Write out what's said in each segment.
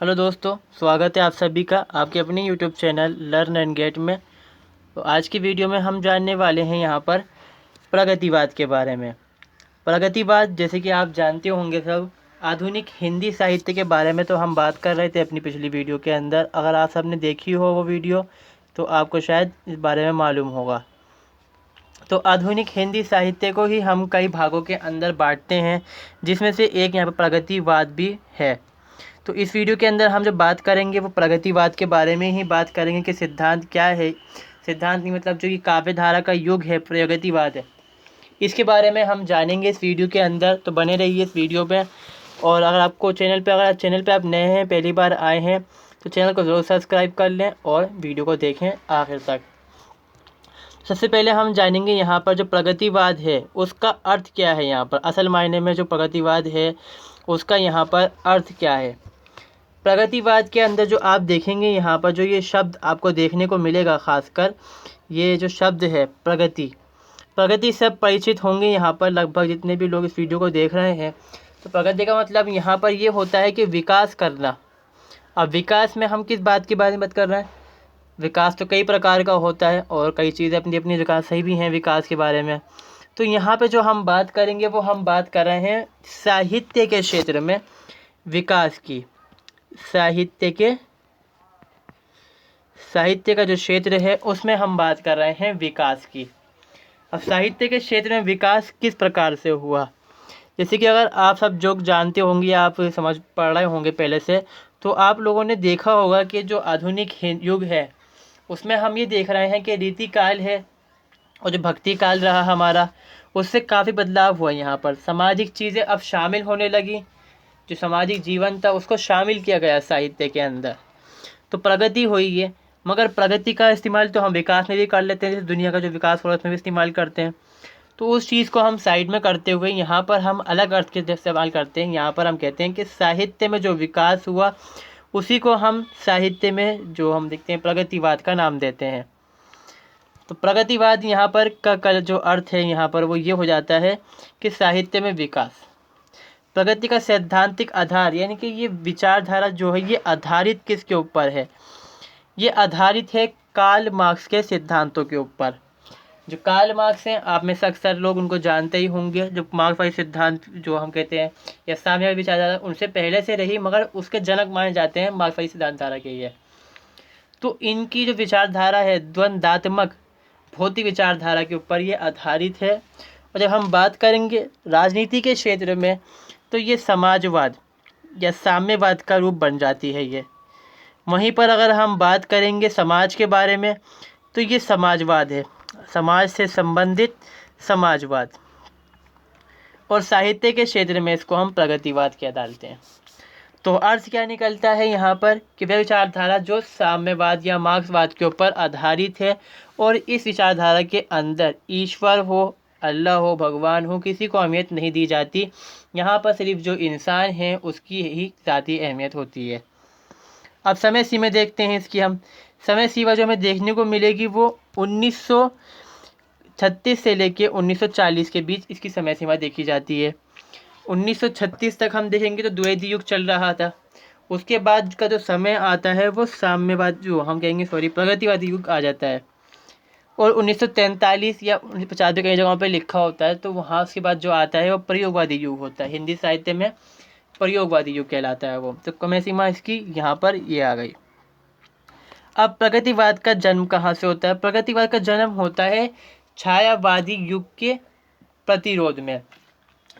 Hello दोस्तों, स्वागत है आप सभी का आपके अपने YouTube channel learn and get में। तो आज की वीडियो में हम जानने वाले हैं यहाँ पर प्रगतिवाद के बारे में। प्रगतिवाद जैसे कि आप जानते होंगे सब, आधुनिक हिंदी साहित्य के बारे में तो हम बात कर रहे थे अपनी पिछली वीडियो के अंदर। अगर आप सबने देखी हो वो वीडियो तो आपको शायद इस बारे में मालूम होगा। तो आधुनिक हिंदी साहित्य को ही हम कई भागों के अंदर बांटते हैं, जिसमें से एक यहाँ पर प्रगतिवाद भी है। तो इस वीडियो के अंदर हम जो बात करेंगे वो प्रगतिवाद के बारे में ही बात करेंगे कि सिद्धांत क्या है। सिद्धांत नहीं मतलब जो ये काव्य धारा का युग है, प्रगतिवाद है, इसके बारे में हम जानेंगे इस वीडियो के अंदर। तो बने रहिए इस वीडियो पे। और अगर चैनल पे आप नए हैं, पहली बार आए हैं, तो चैनल को ज़रूर सब्सक्राइब कर लें और वीडियो को देखें आखिर तक। सबसे पहले हम जानेंगे यहाँ पर जो प्रगतिवाद है उसका अर्थ क्या है। यहाँ पर असल मायने में जो प्रगतिवाद है उसका यहाँ पर अर्थ क्या है। प्रगतिवाद के अंदर जो आप देखेंगे यहाँ पर जो ये शब्द आपको देखने को मिलेगा, ख़ासकर ये जो शब्द है प्रगति सब परिचित होंगे यहाँ पर लगभग जितने भी लोग इस वीडियो को देख रहे हैं। तो प्रगति का मतलब यहाँ पर ये होता है कि विकास करना। अब विकास में हम किस बात की बात कर रहे हैं? विकास तो कई प्रकार का होता है और कई चीज़ें अपनी अपनी जगह सही भी हैं विकास के बारे में। तो यहाँ पे जो हम बात करेंगे वो हम बात कर रहे हैं साहित्य के क्षेत्र में विकास की। साहित्य का जो क्षेत्र है उसमें हम बात कर रहे हैं विकास की। अब साहित्य के क्षेत्र में विकास किस प्रकार से हुआ, जैसे कि अगर आप सब जो जानते होंगे, आप समझ पढ़ रहे होंगे पहले से, तो आप लोगों ने देखा होगा कि जो आधुनिक युग है उसमें हम ये देख रहे हैं कि रीति काल है और जो भक्ति काल रहा हमारा, उससे काफ़ी बदलाव हुआ। यहाँ पर सामाजिक चीज़ें अब शामिल होने लगी, जो सामाजिक जीवन था उसको शामिल किया गया साहित्य के अंदर। तो प्रगति हुई है, मगर प्रगति का इस्तेमाल तो हम विकास में भी कर लेते हैं, जैसे दुनिया का जो विकास हो रहा है उसमें भी इस्तेमाल करते हैं। तो उस चीज़ को हम साइड में करते हुए यहाँ पर हम अलग अर्थ के इस्तेमाल करते हैं। यहाँ पर हम कहते हैं कि साहित्य में जो विकास हुआ उसी को हम साहित्य में जो हम देखते हैं प्रगतिवाद का नाम देते हैं। तो प्रगतिवाद यहाँ पर का जो अर्थ है यहाँ पर वो ये हो जाता है कि साहित्य में विकास, प्रगति का सैद्धांतिक आधार, यानी कि ये विचारधारा जो है ये आधारित किसके ऊपर है? ये आधारित है कार्ल मार्क्स के सिद्धांतों के ऊपर। जो कार्ल मार्क्स हैं, आप में से अक्सर लोग उनको जानते ही होंगे। जो मार्क्सवादी सिद्धांत जो हम कहते हैं या साम्यवादी विचारधारा उनसे पहले से रही, मगर उसके जनक माने जाते हैं मार्क्सवादी सिद्धांत धारा के ये। तो इनकी जो विचारधारा है द्वंद्वात्मक भौतिक विचारधारा के ऊपर ये आधारित है। और जब हम बात करेंगे राजनीति के क्षेत्र में तो ये समाजवाद या साम्यवाद का रूप बन जाती है ये। वहीं पर अगर हम बात करेंगे समाज के बारे में तो ये समाजवाद है, समाज से संबंधित समाजवाद। और साहित्य के क्षेत्र में इसको हम प्रगतिवाद क्या डालते हैं। तो अर्थ क्या निकलता है यहाँ पर कि वह विचारधारा जो साम्यवाद या मार्क्सवाद के ऊपर आधारित है और इस विचारधारा के अंदर ईश्वर हो, अल्लाह हो, भगवान हो, किसी को अहमियत नहीं दी जाती। यहाँ पर सिर्फ जो इंसान है उसकी ही ज़ाती अहमियत होती है। अब समय सीमा देखते हैं इसकी हम। समय सीमा जो हमें देखने को मिलेगी वो 1936 से लेके 1940 के बीच इसकी समय सीमा देखी जाती है। 1936 तक हम देखेंगे तो द्वैध युग चल रहा था। उसके बाद का जो समय आता है वो साम्यवाद जो हम कहेंगे प्रगतिवादी युग आ जाता है। और 1943 या 1950 कई जगहों पे लिखा होता है, तो वहाँ उसके बाद जो आता है वो प्रयोगवादी युग होता है। हिंदी साहित्य में प्रयोगवादी युग कहलाता है वो। तो समय सीमा इसकी यहाँ पर ये आ गई। अब प्रगतिवाद का जन्म कहाँ से होता है? प्रगतिवाद का जन्म होता है छायावादी युग के प्रतिरोध में।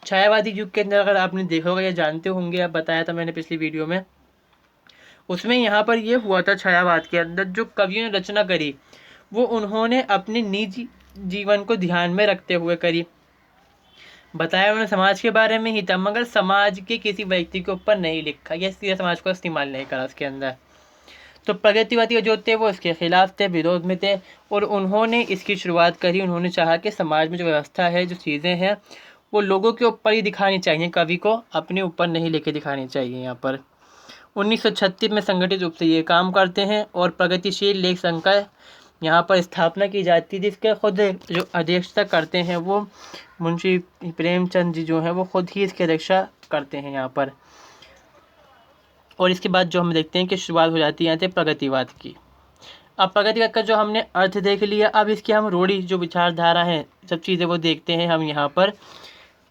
छायावादी युग के अंदर अगर आपने देखा होगा या जानते होंगे, आप बताया था मैंने पिछली वीडियो में, उसमें यहाँ पर ये हुआ था छायावाद के अंदर जो कवियों ने रचना करी वो उन्होंने अपने निजी जीवन को ध्यान में रखते हुए करी। बताया उन्होंने समाज के बारे में ही था, मगर समाज के किसी व्यक्ति के ऊपर नहीं लिखा या सीधे समाज को इस्तेमाल नहीं करा उसके अंदर। तो प्रगतिवादी जो थे वो इसके खिलाफ थे, विरोध में थे, और उन्होंने इसकी शुरुआत करी। उन्होंने चाहा कि समाज में जो व्यवस्था है, जो चीज़ें हैं, वो लोगों के ऊपर ही दिखानी चाहिए, कवि को अपने ऊपर नहीं लेके दिखानी चाहिए। यहाँ पर 1936 में संगठित रूप से ये काम करते हैं और प्रगतिशील लेख संघ का यहाँ पर स्थापना की जाती है, जिसके खुद जो अध्यक्षता करते हैं वो मुंशी प्रेमचंद जी जो हैं वो खुद ही इसकी अध्यक्षता करते हैं यहाँ पर। और इसके बाद जो हम देखते हैं कि शुरुआत हो जाती है यहाँ से प्रगतिवाद की। अब प्रगतिवाद का जो हमने अर्थ देख लिया, अब इसकी हम रूढ़ि जो विचारधारा है, सब चीज़ें वो देखते हैं हम यहाँ पर।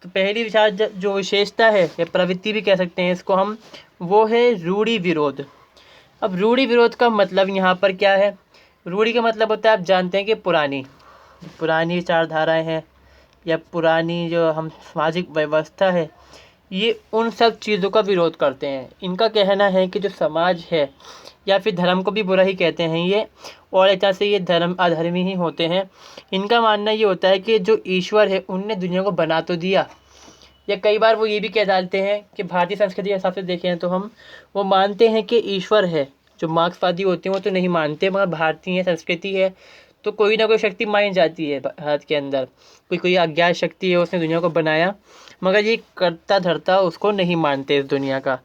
तो पहली विचार जो विशेषता है या प्रवृत्ति भी कह सकते हैं इसको हम, वो है रूढ़ि विरोध। अब रूढ़ि विरोध का मतलब यहाँ पर क्या है? रूढ़ि का मतलब होता है, आप जानते हैं कि पुरानी विचारधाराएं हैं या पुरानी जो हम सामाजिक व्यवस्था है, ये उन सब चीज़ों का विरोध करते हैं। इनका कहना है कि जो समाज है, या फिर धर्म को भी बुरा ही कहते हैं ये, और एक तरह से ये धर्म अधर्मी ही होते हैं। इनका मानना ये होता है कि जो ईश्वर है उनने दुनिया को बना तो दिया, या कई बार वो ये भी कह डालते हैं कि भारतीय संस्कृति के हिसाब से देखें तो हम वो मानते हैं कि ईश्वर है। जो मार्क्सवादी होते हैं वो तो नहीं मानते, मगर भारतीय संस्कृति है तो कोई ना कोई शक्ति मानी जाती है भारत के अंदर, कोई अज्ञात शक्ति है, उसने दुनिया को बनाया, मगर ये करता धरता उसको नहीं मानते इस दुनिया का।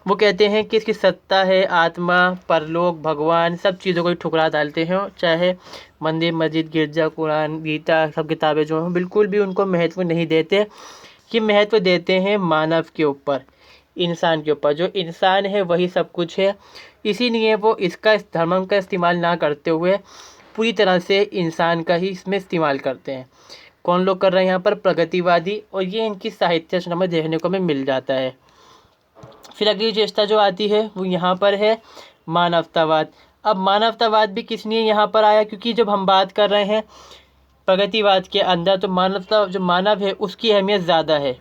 वो कहते हैं कि इसकी सत्ता है, आत्मा, परलोक, भगवान, सब चीज़ों को ही ठुकरा डालते हैं। चाहे मंदिर, मस्जिद, गिरजा, कुरान, गीता, सब किताबें जो हैं बिल्कुल भी उनको महत्व नहीं देते। कि महत्व देते हैं मानव के ऊपर, इंसान के ऊपर। जो इंसान है वही सब कुछ है, इसीलिए वो इसका धर्म का इस्तेमाल ना करते हुए पूरी तरह से इंसान का ही इसमें इस्तेमाल करते हैं। कौन लोग कर रहे हैं यहाँ पर? प्रगतिवादी। और ये इनकी साहित्य रचना में देखने को हमें मिल जाता है। फिर अगली विशेषता जो आती है वो यहाँ पर है मानवतावाद। अब मानवतावाद भी किस लिए यहाँ पर आया? क्योंकि जब हम बात कर रहे हैं प्रगतिवाद के अंदर, तो मानवता, जो मानव है उसकी अहमियत ज़्यादा है,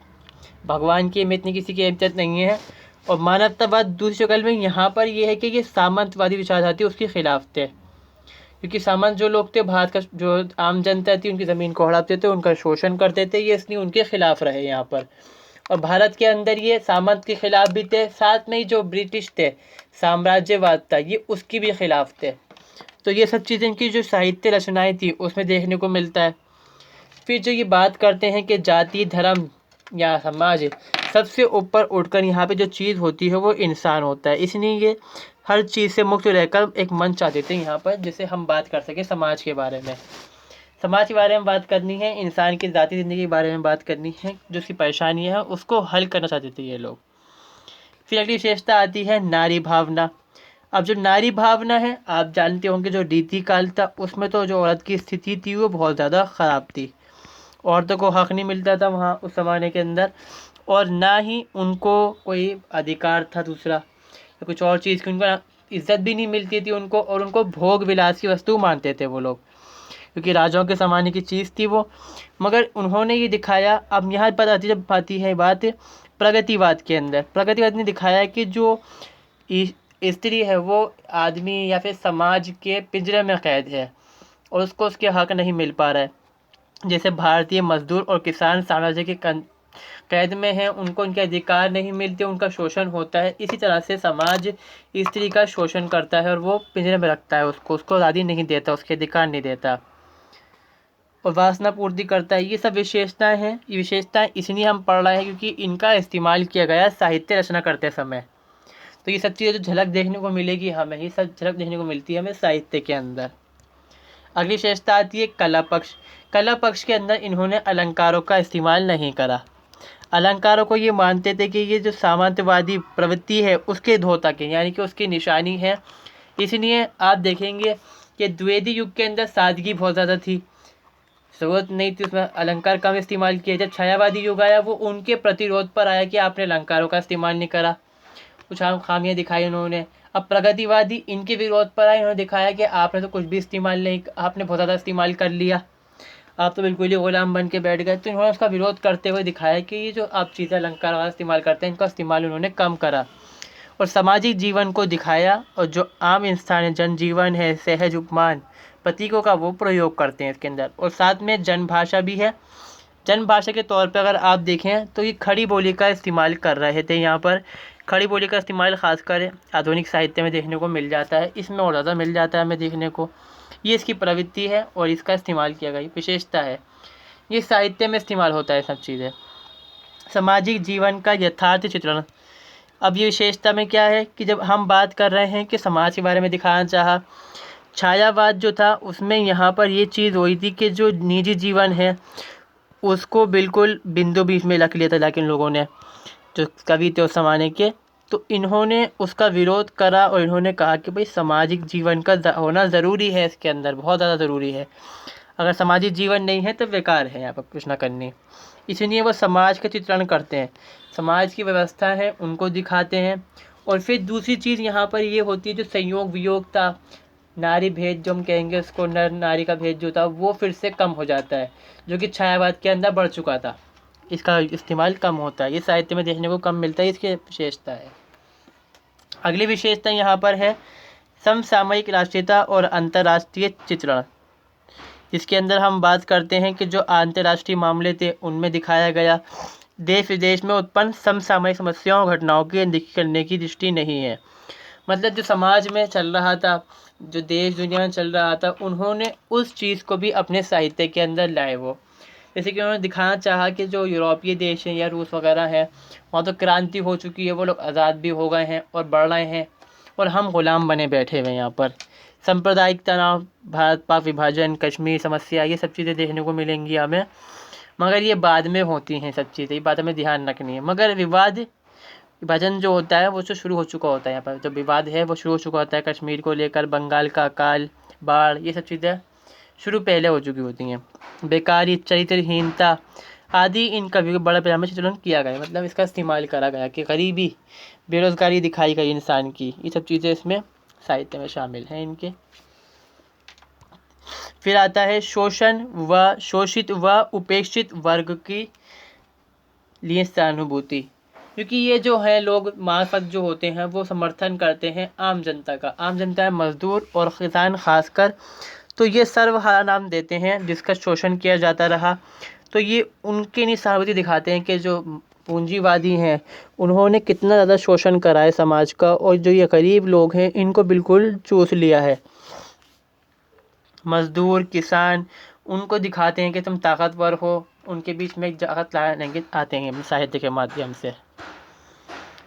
भगवान की अहमियत नहीं, किसी की अहमियत नहीं है। और मानवतावाद दूसरी शक्ल में यहाँ पर ये है कि ये सामंतवादी विचारधारा थी, उसके खिलाफ थे। क्योंकि सामंत जो लोग थे, भारत का जो आम जनता थी, उनकी ज़मीन को हड़पते थे, उनका शोषण करते थे, ये इसलिए उनके खिलाफ रहे यहाँ पर। और भारत के अंदर ये सामंत के खिलाफ भी थे, साथ में ही जो ब्रिटिश थे, साम्राज्यवाद था, ये उसकी भी खिलाफ थे। तो ये सब चीज़ें इनकी जो साहित्य रचनाएं थी उसमें देखने को मिलता है। फिर जो ये बात करते हैं कि जाति, धर्म या समाज, सबसे ऊपर उठकर यहाँ पे जो चीज़ होती है वो इंसान होता है। इसलिए ये हर चीज़ से मुक्त रहकर एक मंच चाह देते हैं यहाँ पर, जिससे हम बात कर सकें समाज के बारे में। समाज के बारे में बात करनी है, इंसान की ज़ाती ज़िंदगी के बारे में बात करनी है, जो उसकी परेशानी है उसको हल करना चाहते थे ये लोग। फिर अगली विशेषता आती है नारी भावना। अब जो नारी भावना है, आप जानते होंगे जो रीति काल था उसमें तो जो औरत की स्थिति थी वो बहुत ज़्यादा ख़राब थी। औरतों को हक़ नहीं मिलता था वहाँ उस ज़माने के अंदर, और ना ही उनको कोई अधिकार था दूसरा या कुछ और चीज़ की, उनको इज़्ज़त भी नहीं मिलती थी उनको, और उनको भोग विलास की वस्तु मानते थे वो लोग, क्योंकि राजाओं के ज़माने की चीज़ थी वो। मगर उन्होंने ये दिखाया, अब यहाँ पर जब आती है बात प्रगतिवाद के अंदर, प्रगतिवाद ने दिखाया कि जो स्त्री है वो आदमी या फिर समाज के पिंजरे में कैद है और उसको उसके हक़ नहीं मिल पा रहा है। जैसे भारतीय मजदूर और किसान साम्राज्य के कैद में हैं, उनको उनके अधिकार नहीं मिलते, उनका शोषण होता है। इसी तरह से समाज स्त्री का शोषण करता है और वो पिंजरे में रखता है उसको आज़ादी नहीं देता, उसके अधिकार नहीं देता और वासना पूर्ति करता है। ये सब विशेषताएं हैं। ये विशेषताएं इसलिए हम पढ़ रहे हैं क्योंकि इनका इस्तेमाल किया गया साहित्य रचना करते समय। तो ये सब चीज़ें जो झलक देखने को मिलेगी हमें, ये सब झलक देखने को मिलती है हमें साहित्य के अंदर। अगली विशेषता आती है कला पक्ष। कला पक्ष के अंदर इन्होंने अलंकारों का इस्तेमाल नहीं करा। अलंकारों को ये मानते थे कि ये जो सामंतवादी प्रवृत्ति है उसके द्योतक है, यानी कि उसकी निशानी है। इसलिए आप देखेंगे कि द्विवेदी युग के अंदर सादगी बहुत ज़्यादा थी, ज़रूरत नहीं थी उसमें अलंकार कम इस्तेमाल किया। जब छायावादी युग आया वो उनके प्रतिरोध पर आया कि आपने अलंकारों का इस्तेमाल नहीं करा, कुछ खामियाँ दिखाई उन्होंने। अब प्रगतिवादी इनके विरोध पर आए, इन्होंने दिखाया कि आपने तो कुछ भी इस्तेमाल नहीं, आपने बहुत ज़्यादा इस्तेमाल कर लिया, आप तो बिल्कुल ही गुलाम बन के बैठ गए। तो इन्होंने उसका विरोध करते हुए दिखाया कि ये जो आप चीज़ें अलंकार वाला इस्तेमाल करते हैं इनका इस्तेमाल उन्होंने कम करा और सामाजिक जीवन को दिखाया। और जो आम इंसान है, जनजीवन है, सहज उपमान, प्रतीकों का वो प्रयोग करते हैं इसके अंदर। और साथ में जनभाषा भी है। जनभाषा के तौर पर अगर आप देखें तो ये खड़ी बोली का इस्तेमाल कर रहे थे। यहाँ पर खड़ी बोली का इस्तेमाल खासकर आधुनिक साहित्य में देखने को मिल जाता है, इसमें और ज़्यादा मिल जाता है हमें देखने को। ये इसकी प्रवृत्ति है और इसका इस्तेमाल किया गया विशेषता है। ये साहित्य में इस्तेमाल होता है सब चीज़ें। सामाजिक जीवन का यथार्थ चित्रण। अब ये विशेषता में क्या है कि जब हम बात कर रहे हैं कि समाज के बारे में दिखाना चाहा, छायावाद जो था उसमें यहाँ पर ये चीज़ हुई थी कि जो निजी जीवन है उसको बिल्कुल बिंदु बीच में रख लिया था। लेकिन लोगों ने, जो कवि थे उस ज़माने के, तो इन्होंने उसका विरोध करा और इन्होंने कहा कि भाई सामाजिक जीवन का होना ज़रूरी है, इसके अंदर बहुत ज़्यादा ज़रूरी है। अगर सामाजिक जीवन नहीं है तो बेकार है यहाँ पर कुछ ना करनी। इसलिए वो समाज का चित्रण करते हैं, समाज की व्यवस्था है उनको दिखाते हैं। और फिर दूसरी चीज़ यहाँ पर ये होती है जो संयोग वियोग था, नारी भेद जो हम कहेंगे उसको, नर नारी का भेद जो था वो फिर से कम हो जाता है, जो कि छायावाद के अंदर बढ़ चुका था। इसका इस्तेमाल कम होता है, ये साहित्य में देखने को कम मिलता है, इसकी विशेषता है। अगली विशेषता यहाँ पर है समसामयिक राष्ट्रीयता और अंतर्राष्ट्रीय चित्रण, जिसके अंदर हम बात करते हैं कि जो अंतर्राष्ट्रीय मामले थे उनमें दिखाया गया देश विदेश में उत्पन्न समसामयिक समस्याओं और घटनाओं की अनदेखी करने की दृष्टि नहीं है। मतलब जो समाज में चल रहा था, जो देश दुनिया में चल रहा था, उन्होंने उस चीज़ को भी अपने साहित्य के अंदर लाए। वो जैसे कि उन्होंने दिखाना चाहा कि जो यूरोपीय देश हैं या रूस वगैरह है, वहाँ तो क्रांति हो चुकी है, वो लोग आज़ाद भी हो गए हैं और बढ़ रहे हैं, और हम गुलाम बने बैठे हुए हैं यहाँ पर। सांप्रदायिक तनाव, भारत पाक विभाजन, कश्मीर समस्या, ये सब चीज़ें देखने को मिलेंगी हमें, मगर ये बाद में होती हैं सब चीज़ें, ये बात हमें ध्यान रखनी है। मगर विभाजन जो होता है वो तो शुरू हो चुका होता है, यहाँ पर जो विवाद है वो शुरू हो चुका होता है कश्मीर को लेकर, बंगाल का अकाल, बाढ़, ये सब चीज़ें शुरू पहले हो चुकी होती हैं। बेकारी, चरित्रहीनता आदि इन कवियों के बड़े पैमाने पर चित्रण किया गया, मतलब इसका इस्तेमाल करा गया कि गरीबी, बेरोजगारी दिखाई गई इंसान की, ये सब चीज़ें इसमें साहित्य में शामिल हैं इनके। फिर आता है शोषण व शोषित व उपेक्षित वर्ग की लिए सहानुभूति, क्योंकि ये जो है लोग मार्फत जो होते हैं वो समर्थन करते हैं आम जनता का। आम जनता है मजदूर और किसान खासकर, तो ये सर्वहारा नाम देते हैं जिसका शोषण किया जाता रहा। तो ये उनके लिए सहानुभूति दिखाते हैं कि जो पूंजीवादी हैं उन्होंने कितना ज़्यादा शोषण करा है समाज का, और जो ये गरीब लोग हैं इनको बिल्कुल चूस लिया है। मजदूर, किसान, उनको दिखाते हैं कि तुम ताकतवर हो, उनके बीच में एक ताकत लाने आते हैं साहित्य के माध्यम से।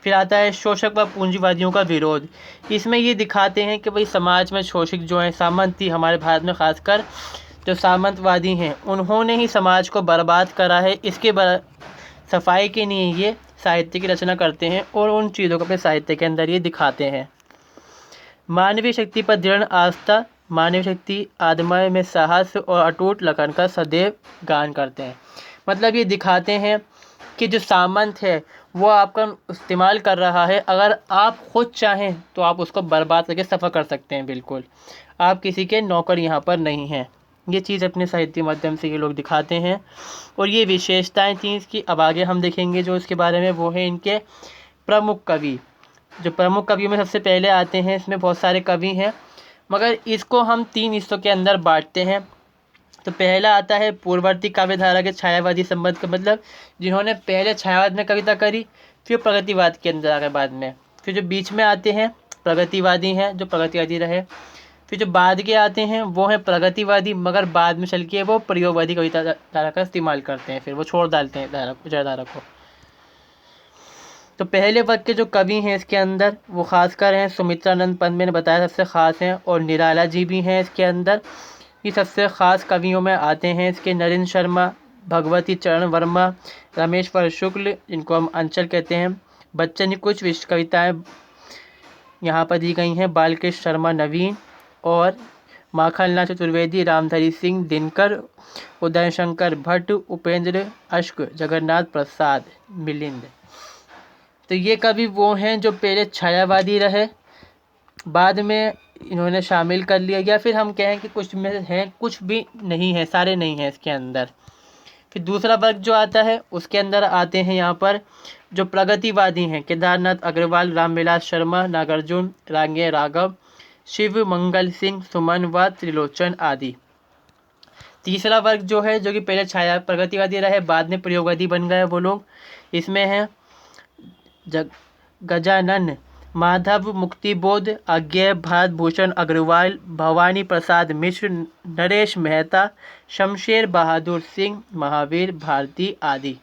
फिर आता है शोषक व पूंजीवादियों का विरोध। इसमें ये दिखाते हैं कि भाई समाज में शोषित जो हैं, सामंत थी हमारे भारत में खासकर जो सामंतवादी हैं, उन्होंने ही समाज को बर्बाद करा है। इसके सफाई के लिए ये साहित्य की रचना करते हैं और उन चीज़ों को अपने साहित्य के अंदर ये दिखाते हैं। मानवीय शक्ति पर दृढ़ आस्था, मानवीय शक्ति आदमय में साहस और अटूट लगन का सदैव गान करते हैं। मतलब ये दिखाते हैं कि जो सामंत है वो आपका इस्तेमाल कर रहा है, अगर आप खुद चाहें तो आप उसको बर्बाद करके सफ़र कर सकते हैं, बिल्कुल आप किसी के नौकर यहाँ पर नहीं हैं। ये चीज़ अपने साहित्य माध्यम से ये लोग दिखाते हैं और ये विशेषताएं थी इसकी। अब आगे हम देखेंगे जो इसके बारे में, वो है इनके प्रमुख कवि। जो प्रमुख कवियों में सबसे पहले आते हैं, इसमें बहुत सारे कवि हैं मगर इसको हम 3 हिस्सों के अंदर बांटते हैं। तो पहला आता है पूर्ववर्ती काव्यधारा के छायावादी संबंध का, मतलब जिन्होंने पहले छायावाद में कविता करी फिर प्रगतिवाद के अंदर आ गए बाद में। फिर जो बीच में आते हैं प्रगतिवादी हैं, जो प्रगतिवादी रहे। फिर जो बाद के आते हैं वो हैं प्रगतिवादी मगर बाद में चल के वो प्रयोगवादी कविता धारा का इस्तेमाल करते हैं, फिर वो छोड़ डालते हैं विचारधारा को। तो पहले वर्ग के जो कवि हैं इसके अंदर वो खासकर हैं सुमित्रानंद पंत, मैंने बताया सबसे ख़ास हैं, और निराला जी भी हैं इसके अंदर। ये सबसे ख़ास कवियों में आते हैं इसके नरेंद्र शर्मा, भगवती चरण वर्मा, रमेश्वर शुक्ल, जिनको हम अंचल कहते हैं। बच्चन की कुछ विश्व कविताएँ यहाँ पर दी गई हैं, बालकृष्ण शर्मा नवीन और माखनलाल चतुर्वेदी, रामधारी सिंह दिनकर, उदय शंकर भट्ट, उपेंद्र अश्क, जगन्नाथ प्रसाद मिलिंद। तो ये कवि वो हैं जो पहले छायावादी रहे, बाद में इन्होंने शामिल कर लिया, या फिर हम कहें कि कुछ में हैं कुछ भी नहीं है, सारे नहीं हैं इसके अंदर। फिर दूसरा वर्ग जो आता है उसके अंदर आते हैं यहाँ पर जो प्रगतिवादी हैं, केदारनाथ अग्रवाल, रामविलास शर्मा, नागार्जुन, रांगे राघव, शिव मंगल सिंह, सुमन व त्रिलोचन आदि। तीसरा वर्ग जो है, जो कि पहले छाया प्रगतिवादी रहे बाद में प्रयोगवादी बन गए वो लोग, इसमें हैं गजानन, माधव मुक्तिबोध, अज्ञेय, भारत भूषण अग्रवाल, भवानी प्रसाद मिश्र, नरेश मेहता, शमशेर बहादुर सिंह, महावीर भारती आदि।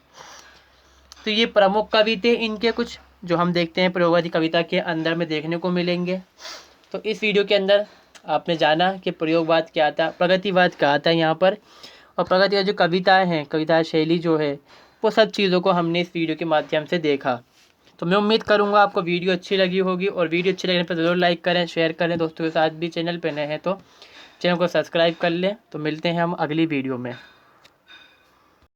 तो ये प्रमुख कवि थे, इनके कुछ जो हम देखते हैं प्रयोगवादी कविता के अंदर में देखने को मिलेंगे। तो इस वीडियो के अंदर आपने जाना कि प्रयोगवाद क्या आता है, प्रगतिवाद क्या आता है यहाँ पर, और प्रगतिवाद जो कविताएँ हैं, कविता शैली जो है, वो सब चीज़ों को हमने इस वीडियो के माध्यम से देखा। तो मैं उम्मीद करूँगा आपको वीडियो अच्छी लगी होगी, और वीडियो अच्छी लगने पर ज़रूर लाइक करें, शेयर करें दोस्तों के साथ भी। चैनल पे नए हैं तो चैनल को सब्सक्राइब कर लें। तो मिलते हैं हम अगली वीडियो में।